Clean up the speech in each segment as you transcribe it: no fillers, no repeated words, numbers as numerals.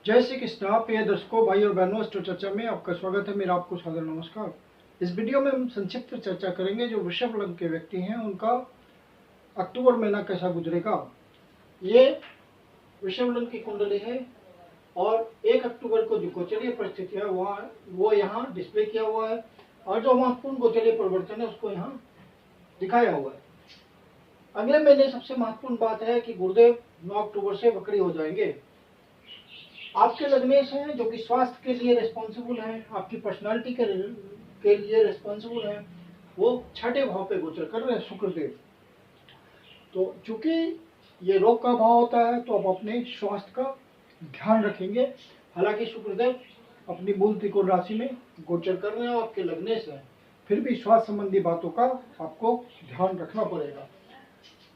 जय श्री कृष्णा। प्रिय दर्शकों, भाई और बहनों, अस्ट्रो चर्चा में आपका स्वागत है। मेरा आपको सादर नमस्कार। इस वीडियो में हम संक्षिप्त चर्चा करेंगे जो वृषभ लग्न के व्यक्ति हैं उनका अक्टूबर महीना कैसा गुजरेगा। ये वृषभ लग्न की कुंडली है और 1 अक्टूबर को जो गोचरीय परिस्थिति है वो यहाँ डिस्प्ले किया हुआ है और जो महत्वपूर्ण गोचरीय परिवर्तन है उसको यहाँ दिखाया हुआ है। अगले महीने सबसे महत्वपूर्ण बात है कि गुरुदेव 9 अक्टूबर से वक्री हो जाएंगे। आपके लग्नेश हैं जो कि स्वास्थ्य के लिए रिस्पॉन्सिबल हैं, आपकी पर्सनालिटी के लिए रिस्पॉन्सिबल हैं, वो 6ठे भाव पे गोचर कर रहे हैं शुक्रदेव। तो चूंकि ये रोग का भाव होता है तो आप अपने स्वास्थ्य का ध्यान रखेंगे। हालांकि शुक्रदेव अपनी मूल त्रिकोण राशि में गोचर कर रहे हैं, आपके लग्नेश हैं, फिर भी स्वास्थ्य संबंधी बातों का आपको ध्यान रखना पड़ेगा।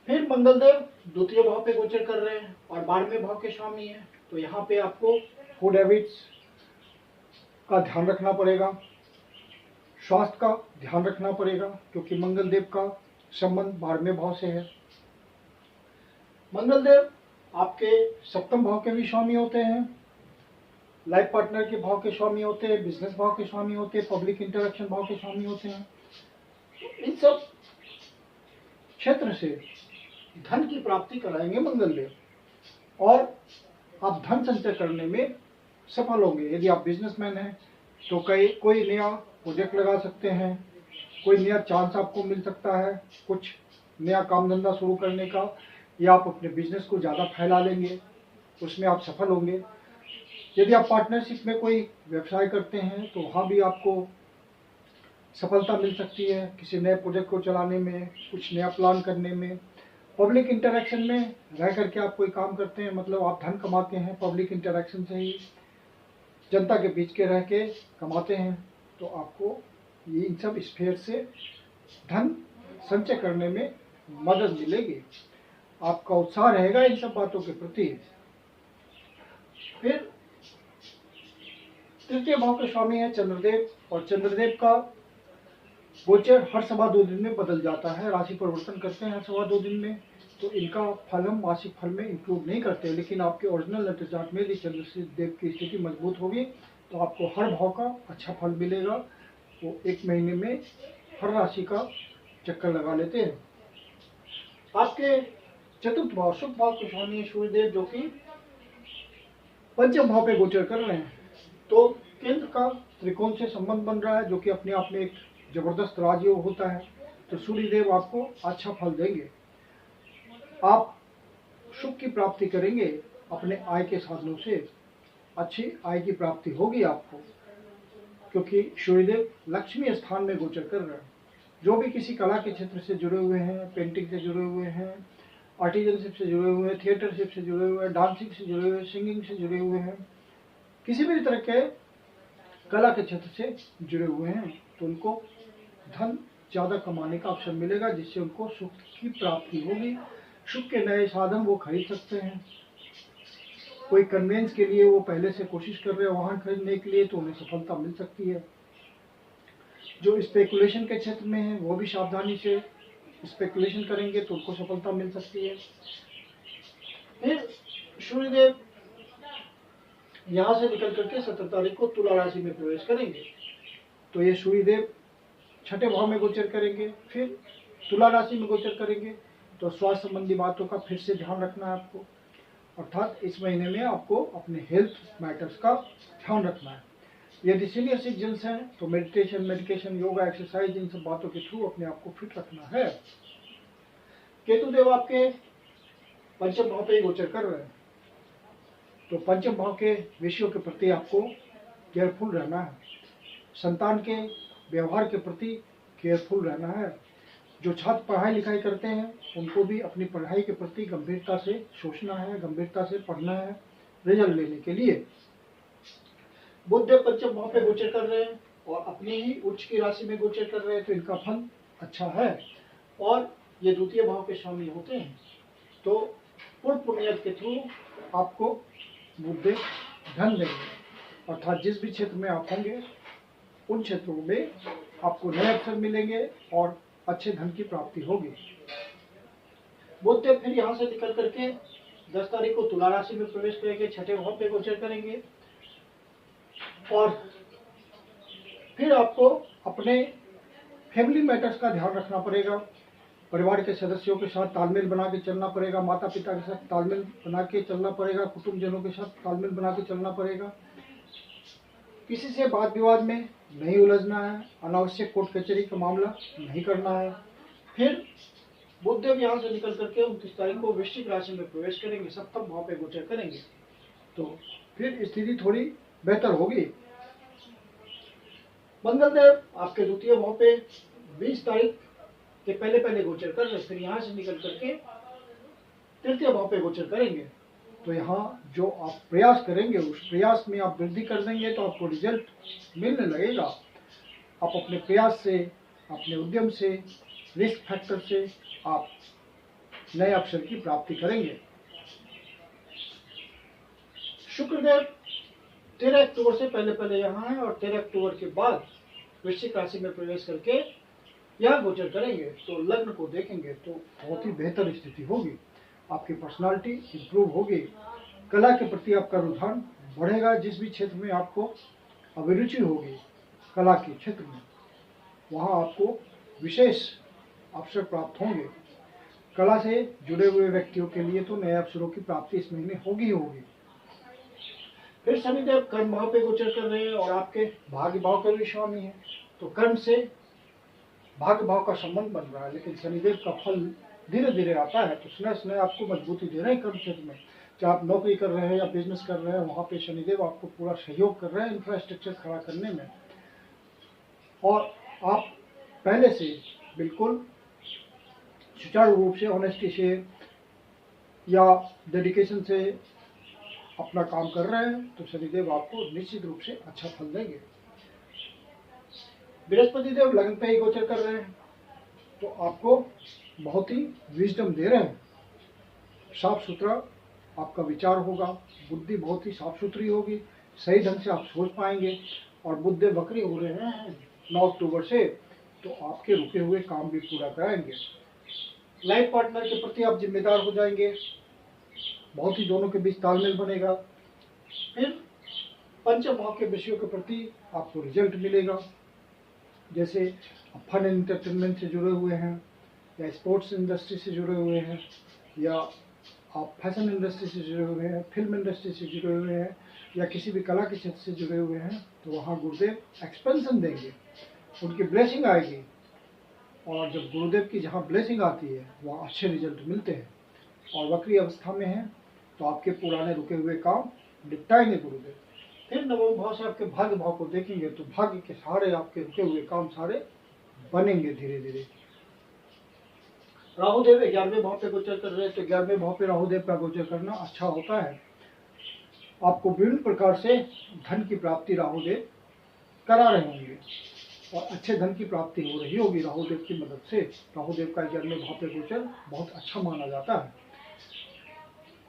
फिर मंगलदेव द्वितीय भाव पे गोचर कर रहे हैं और 12वें भाव के स्वामी हैं, तो यहाँ पे आपको फूड हैबिट्स का ध्यान रखना पड़ेगा, स्वास्थ्य का ध्यान रखना पड़ेगा, क्योंकि मंगलदेव का संबंध 12वें भाव से है। मंगलदेव आपके 7वें भाव के भी स्वामी होते हैं, लाइफ पार्टनर के भाव के स्वामी होते हैं, बिजनेस भाव के स्वामी होते हैं, पब्लिक इंटरेक्शन भाव के स्वामी होते हैं। इन सब क्षेत्र से धन की प्राप्ति कराएंगे मंगलदेव और आप धन संचय करने में सफल होंगे। यदि आप बिजनेसमैन हैं तो कोई नया प्रोजेक्ट लगा सकते हैं, कोई नया चांस आपको मिल सकता है कुछ नया काम धंधा शुरू करने का, या आप अपने बिजनेस को ज़्यादा फैला लेंगे, उसमें आप सफल होंगे। यदि आप पार्टनरशिप में कोई व्यवसाय करते हैं तो वहाँ भी आपको सफलता मिल सकती है, किसी नए प्रोजेक्ट को चलाने में, कुछ नया प्लान करने में। पब्लिक इंटरेक्शन में रह करके आप कोई काम करते हैं, मतलब आप धन कमाते हैं पब्लिक इंटरेक्शन से ही, जनता के बीच के रह के कमाते हैं, तो आपको ये इन सब स्फेयर से धन संचय करने में मदद मिलेगी। आपका उत्साह रहेगा इन सब बातों के प्रति। फिर तृतीय भाव के स्वामी है चंद्रदेव, और चंद्रदेव का गोचर हर 2.25 दिन में बदल जाता है, राशि परिवर्तन करते हैं हर 2.25 दिन में। तो इनका फल हम मासिक फल में इंक्लूड नहीं करते, लेकिन आपके ओरिजिनल लेटर चार्ट में यदि चंद्रदेव की स्थिति मजबूत होगी तो आपको हर भाव का अच्छा फल मिलेगा। वो 1 महीने में हर राशि का चक्कर लगा लेते हैं। आपके चतुर्थ भाव शुभ भाव के स्वामी सूर्यदेव जो कि 5वें भाव पे गोचर कर रहे हैं, तो केंद्र का त्रिकोण से संबंध बन रहा है जो कि अपने आप में एक जबरदस्त राजयोग होता है। तो सूर्यदेव आपको अच्छा फल देंगे, आप सुख की प्राप्ति करेंगे, अपने आय के साधनों से अच्छी आय की प्राप्ति होगी आपको, क्योंकि सूर्यदेव लक्ष्मी स्थान में गोचर कर रहे हैं। जो भी किसी कला के क्षेत्र से जुड़े हुए हैं, पेंटिंग से जुड़े हुए हैं, आर्टिजनशिप से जुड़े हुए हैं, थिएटरशिप से जुड़े हुए हैं, डांसिंग से जुड़े हुए हैं, सिंगिंग से जुड़े हुए हैं, किसी भी तरह के कला के क्षेत्र से जुड़े हुए हैं, तो उनको धन ज़्यादा कमाने का अवसर मिलेगा, जिससे उनको सुख की प्राप्ति होगी। सुख के नए साधन वो खरीद सकते हैं। कोई कन्वेंस के लिए वो पहले से कोशिश कर रहे हैं वाहन खरीदने के लिए, तो उन्हें सफलता मिल सकती है। जो स्पेकुलेशन के क्षेत्र में है वो भी सावधानी से स्पेकुलेशन करेंगे तो उनको सफलता मिल सकती है। फिर सूर्यदेव यहाँ से निकल करके 17 तारीख को तुला राशि में प्रवेश करेंगे, तो ये सूर्यदेव 6ठे भाव में गोचर करेंगे, फिर तुला राशि में गोचर करेंगे। तो स्वास्थ्य संबंधी बातों का फिर से ध्यान रखना है आपको, अर्थात इस महीने में आपको अपने हेल्थ मैटर्स का ध्यान रखना है। यदि सीनियर सिटीजन्स हैं तो मेडिटेशन, योगा, एक्सरसाइज, इन सब बातों के थ्रू अपने आप को फिट रखना है। केतुदेव आपके 5वें भाव पे गोचर कर रहे हैं, तो 5वें भाव के विषयों के प्रति आपको केयरफुल रहना है, संतान के व्यवहार के प्रति केयरफुल रहना है। जो छात्र पढ़ाई लिखाई करते हैं उनको भी अपनी पढ़ाई के प्रति गंभीरता से सोचना है, गंभीरता से पढ़ना है रिजल्ट लेने के लिए। बुध देव 5वें भाव पे गोचर कर रहे हैं और अपनी ही उच्च की राशि में गोचर कर रहे हैं, तो इनका फल अच्छा है और ये द्वितीय भाव के स्वामी होते हैं। तो पूर्ण पुण्यत के थ्रू आपको बुध देव धन देंगे, अर्थात जिस भी क्षेत्र में आप होंगे उन क्षेत्रों में आपको नए अवसर मिलेंगे और अच्छे धन की प्राप्ति होगी। बुध देव फिर यहाँ से निकल करके 10 तारीख को तुला राशि में प्रवेश करेंगे, छठे भाव पे गोचर करेंगे। और फिर आपको अपने फैमिली मैटर्स का ध्यान रखना पड़ेगा। परिवार के सदस्यों के साथ तालमेल बना के चलना पड़ेगा, माता पिता के साथ तालमेल बना के चलना पड़ेगा, कुटुंबजनों के साथ तालमेल बना के चलना पड़ेगा। किसी से वाद विवाद में नहीं उलझना है, अनावश्यक कोर्ट कचहरी का मामला नहीं करना है। फिर बुधदेव यहाँ से निकल करके 29 तारीख को वृश्चिक राशि में प्रवेश करेंगे, सप्तम भाव पे गोचर करेंगे, तो फिर स्थिति थोड़ी बेहतर होगी। मंगलदेव आपके द्वितीय भाव पे 20 तारीख के पहले गोचर कर रहे, फिर यहाँ से निकल करके तृतीय भाव पे गोचर करेंगे। तो यहाँ जो आप प्रयास करेंगे उस प्रयास में आप वृद्धि कर देंगे तो आपको रिजल्ट मिलने लगेगा। आप अपने प्रयास से, अपने उद्यम से, रिस्क फैक्टर से आप नए अवसर की प्राप्ति करेंगे। शुक्रदेव 13 अक्टूबर से पहले यहाँ है और 13 अक्टूबर के बाद वृश्चिक राशि में प्रवेश करके यहाँ गोचर करेंगे। तो लग्न को देखेंगे तो बहुत ही बेहतर स्थिति होगी, आपकी पर्सनालिटी इंप्रूव होगी, कला के प्रति आपका रुझान बढ़ेगा। जिस भी क्षेत्र में आपको अभिरुचि होगी कला के क्षेत्र में, वहाँ आपको विशेष अवसर प्राप्त होंगे। कला से जुड़े हुए व्यक्तियों के लिए तो नए अवसरों की प्राप्ति इस महीने होगी ही होगी। फिर शनिदेव कर्म भाव पे गोचर कर रहे हैं और आपके भाग्य भाव के भी स्वामी है, तो कर्म से भाग्य भाव का संबंध बन रहा है। लेकिन शनिदेव का फल धीरे धीरे आता है, तो स्नेह स्नेह आपको मजबूती दे रहे हैं कर्म क्षेत्र में। चाहे आप नौकरी कर रहे हैं या बिजनेस कर रहे हैं, वहाँ पे शनिदेव आपको पूरा सहयोग कर रहे हैं इंफ्रास्ट्रक्चर खड़ा करने में। और आप पहले से बिल्कुल सुचारू रूप से, ऑनेस्टी से या डेडिकेशन से अपना काम कर रहे हैं, तो शनिदेव आपको निश्चित रूप से अच्छा फल देंगे। बृहस्पति देव लग्न पे ही गोचर कर रहे हैं, तो आपको बहुत ही विजडम दे रहे हैं। साफ सुथरा आपका विचार होगा, बुद्धि बहुत ही साफ सुथरी होगी, सही ढंग से आप सोच पाएंगे। और बुधदेव वक्री हो रहे हैं 9 अक्टूबर से, तो आपके रुके हुए काम भी पूरा कराएंगे। लाइफ पार्टनर के प्रति आप जिम्मेदार हो जाएंगे, बहुत ही दोनों के बीच तालमेल बनेगा। फिर पंचम भाव के विषयों के प्रति आपको रिजल्ट मिलेगा, जैसे फन एंड एंटरटेनमेंट से जुड़े हुए हैं, या स्पोर्ट्स इंडस्ट्री से जुड़े हुए हैं, या आप फैशन इंडस्ट्री से जुड़े हुए हैं, फिल्म इंडस्ट्री से जुड़े हुए हैं, या किसी भी कला के क्षेत्र से जुड़े हुए हैं, तो वहाँ गुरुदेव एक्सपेंशन देंगे, उनकी ब्लेसिंग आएगी। और जब गुरुदेव की जहाँ ब्लेसिंग आती है वहाँ अच्छे रिजल्ट मिलते हैं। और वक्री अवस्था में है तो आपके पुराने रुके हुए काम निपटाएंगे गुरुदेव। फिर नवम भाव से आपके भाग्य भाव को देखेंगे, तो भाग्य के सारे आपके रुके हुए काम सारे बनेंगे धीरे धीरे। राहुदेव 11वें भाव पे गोचर कर रहे हैं, तो 11वें भाव पे राहुदेव का गोचर करना अच्छा होता है। आपको विभिन्न प्रकार से धन की प्राप्ति राहुदेव करा रहे होंगे और अच्छे धन की प्राप्ति हो रही होगी राहुदेव की मदद से। राहुदेव का 11वें भाव पे गोचर बहुत अच्छा माना जाता है।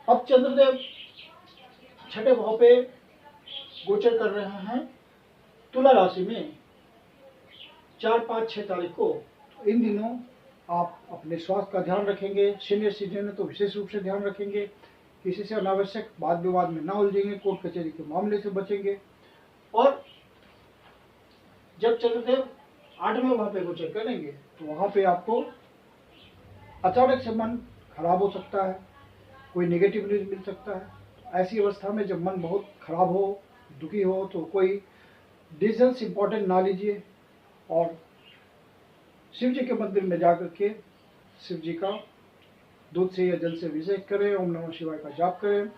अब चंद्रदेव छठे भाव पे गोचर कर रहे हैं तुला राशि में 4, 5, 6 तारीख को। तो इन दिनों आप अपने स्वास्थ्य का ध्यान रखेंगे, सीनियर सिटीजन है तो विशेष रूप से ध्यान रखेंगे, किसी से अनावश्यक वाद विवाद में ना उलझेंगे, कोर्ट कचहरी के मामले से बचेंगे। और जब चंद्रदेव 8वें भाव पे गोचर करेंगे तो वहाँ पे आपको अचानक से मन खराब हो सकता है, कोई नेगेटिव न्यूज मिल सकता है। ऐसी अवस्था में जब मन बहुत खराब हो, दुखी हो, तो कोई डिसीजंस इंपॉर्टेंट ना लीजिए और शिव जी के मंदिर में जाकर के शिव जी का दूध से या जल से अभिषेक करें, ओम नमः शिवाय का जाप करें,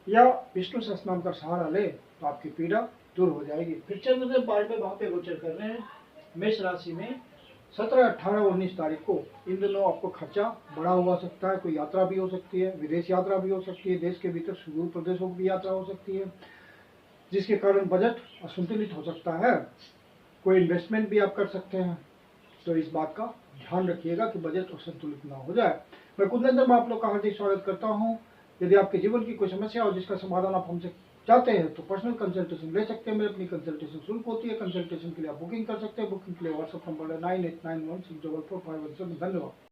या विष्णु सहस्त्रनाम का सहारा ले तो आपकी पीड़ा दूर हो जाएगी। फिर चंद्रदेव 12वें भाव पे गोचर कर रहे हैं मेष राशि में 17, 18 और 19 तारीख को। इन दिनों आपको खर्चा बढ़ा हुआ सकता है, कोई यात्रा भी हो सकती है, विदेश यात्रा भी हो सकती है, देश के भीतर सुदूर प्रदेशों की भी यात्रा हो सकती है, जिसके कारण बजट असंतुलित हो सकता है। कोई इन्वेस्टमेंट भी आप कर सकते हैं, तो इस बात का ध्यान रखिएगा कि बजट असंतुलित ना हो जाए। मैं कुंदन में आप लोग का हार्दिक स्वागत करता हूँ। यदि आपके जीवन की कोई समस्या हो जिसका समाधान आप हमसे चाहते हैं तो पर्सनल कंसल्टेशन ले सकते हैं। मेरी अपनी कंसल्टेशन शुल्क होती है। कंसल्टेशन के लिए आप बुकिंग कर सकते हैं। बुकिंग के लिए व्हाट्सएप नंबर है 9891644517। धन्यवाद।